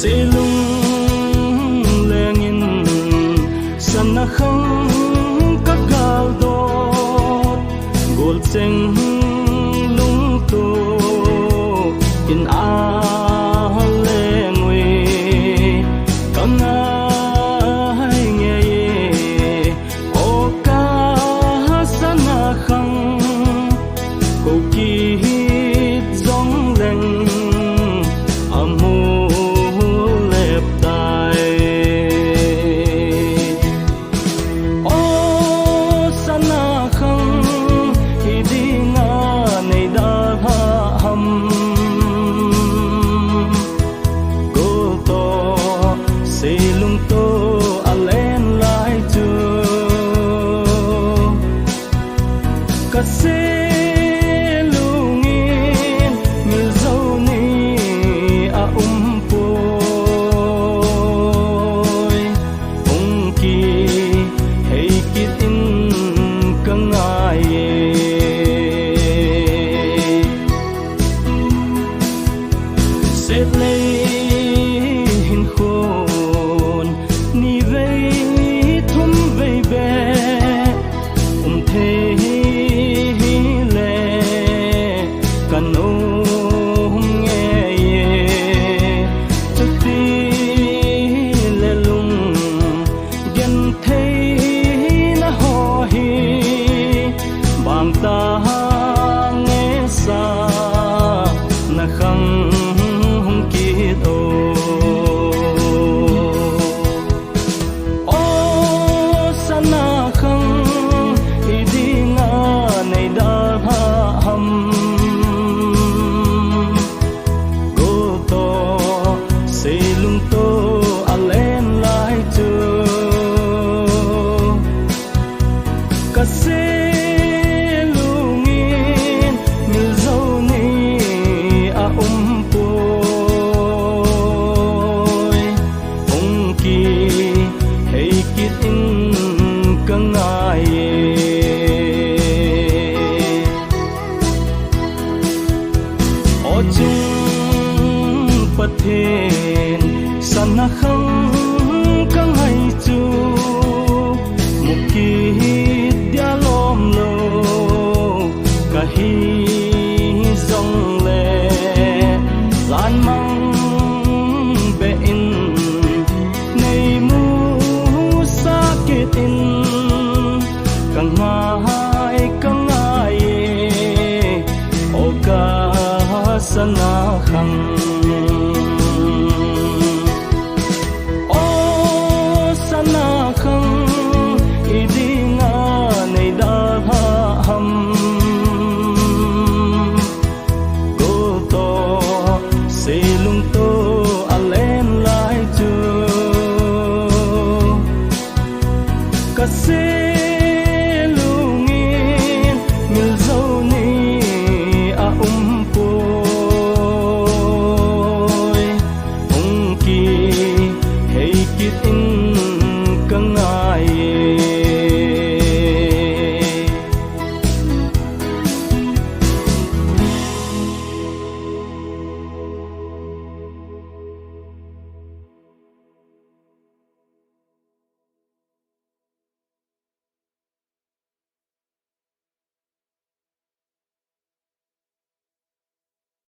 sẽ lung lengin sana khang các gal dot gol cheng lung to in a lengwe kanga hai nge o ka sana khang ko ki zong leng amu lep tai o sana khang hi dinga nei da ha ham go to se lung to alen lai chu ka se pathen sana khang kang hai chu mukhi dia lom lo kahi